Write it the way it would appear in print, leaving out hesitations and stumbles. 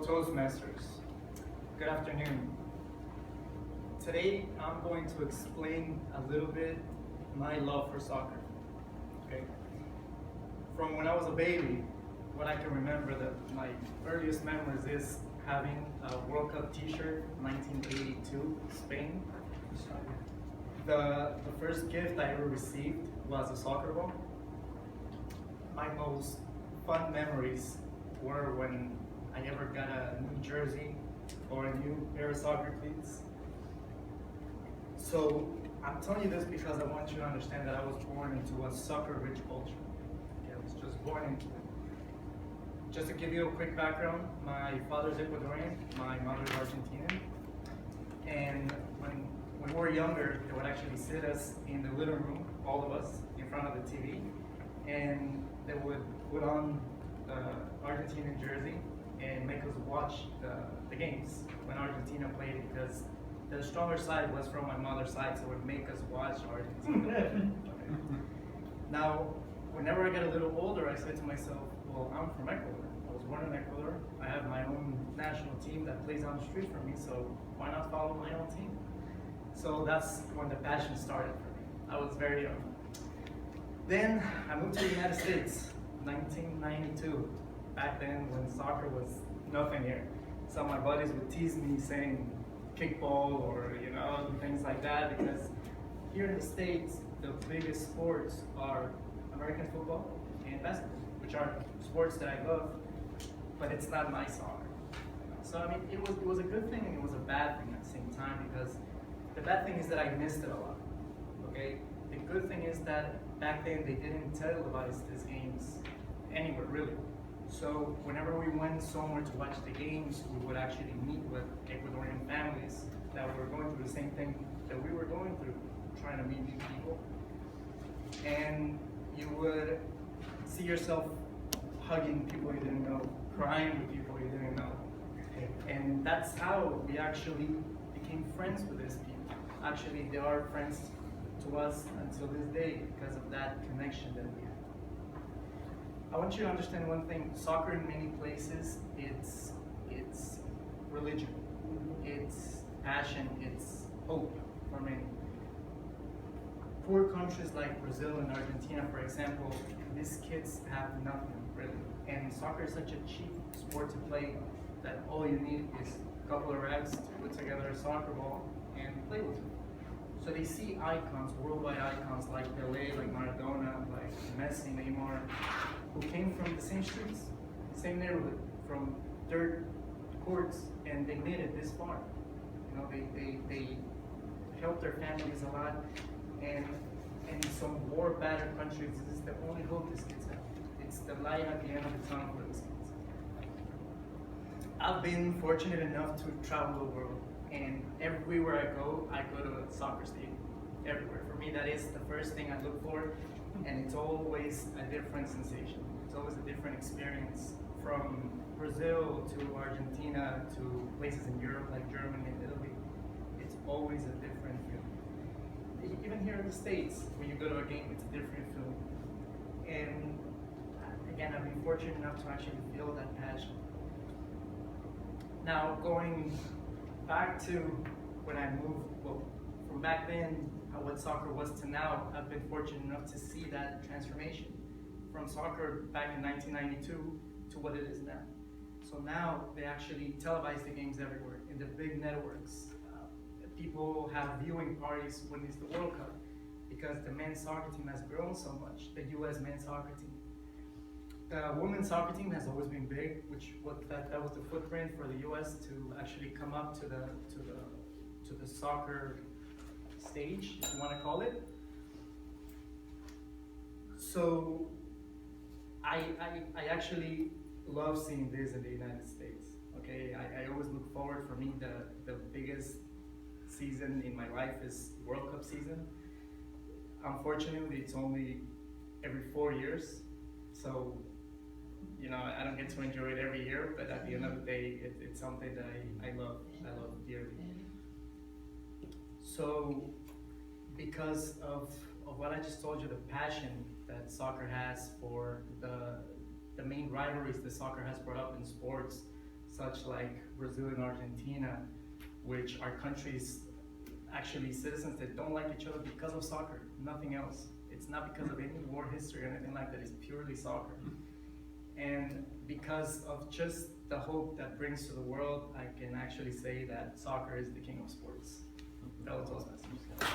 Toastmasters. Good afternoon. Today I'm going to explain a little bit my love for soccer. Okay. From when I was a baby, what I can remember that my earliest memories is having a World Cup T-shirt, 1982, Spain. The first gift I ever received was a soccer ball. My most fun memories were when I ever got a new jersey or a new pair of soccer cleats. So I'm telling you this because I want you to understand that I was born into a soccer-rich culture. Okay, I was just born into it. Just to give you a quick background, my father's Ecuadorian, my mother's Argentinian, and when we were younger, they would actually sit us in the living room, all of us, in front of the TV, and they would put on the Argentinian jersey and make us watch the games when Argentina played, because the stronger side was from my mother's side, so it would make us watch Argentina. Okay. Now, whenever I got a little older, I said to myself, well, I'm from Ecuador. I was born in Ecuador. I have my own national team that plays on the street for me, so why not follow my own team? So that's when the passion started for me. I was very young. Then I moved to the United States, 1992. Back then when soccer was nothing here. So my buddies would tease me saying kickball or things like that, because here in the States, the biggest sports are American football and basketball, which are sports that I love, but it's not my soccer. So I mean, it was a good thing and it was a bad thing at the same time, because the bad thing is that I missed it a lot. Okay, the good thing is that back then they didn't televise these games anywhere really. So whenever we went somewhere to watch the games, we would actually meet with Ecuadorian families that were going through the same thing that we were going through, trying to meet new people. And you would see yourself hugging people you didn't know, crying with people you didn't know. And that's how we actually became friends with these people. Actually, they are friends to us until this day because of that connection that we have. I want you to understand one thing: soccer in many places, it's religion, it's passion, it's hope for many. Poor countries like Brazil and Argentina, for example, these kids have nothing really. And soccer is such a cheap sport to play that all you need is a couple of rags to put together a soccer ball and play with it. So they see icons, worldwide icons like Pelé, like Maradona, like Messi, Neymar, who came from the same streets, same neighborhood, from dirt courts, and they made it this far. They helped their families a lot, and in some war-battered countries, this is the only hope these kids have. It's the light at the end of the tunnel for these kids. I've been fortunate enough to travel the world, and everywhere I go to a soccer stadium. Everywhere. For me, that is the first thing I look for, and it's always a different sensation. It's always a different experience. From Brazil to Argentina to places in Europe like Germany and Italy, it's always a different feeling. Even here in the States, when you go to a game, it's a different feeling. And again, I've been fortunate enough to actually feel that passion. Now, going back to when I moved, well, from back then, what soccer was to now, I've been fortunate enough to see that transformation from soccer back in 1992 to what it is now. So now they actually televise the games everywhere in the big networks. People have viewing parties when it's the World Cup because the men's soccer team has grown so much, the US men's soccer team. The women's soccer team has always been big, that was the footprint for the US to actually come up to the soccer stage, if you want to call it. So I actually love seeing this in the United States. Okay, I always look forward. For me, the biggest season in my life is World Cup season. Unfortunately, it's only every 4 years, so I don't get to enjoy it every year. But at the end of the day, it's something that I love dearly. So, because of what I just told you, the passion that soccer has for the main rivalries that soccer has brought up in sports, such like Brazil and Argentina, which are countries, actually citizens that don't like each other because of soccer, nothing else. It's not because of any war history or anything like that, it's purely soccer. And because of just the hope that brings to the world, I can actually say that soccer is the king of sports. Fellow Toastmasters.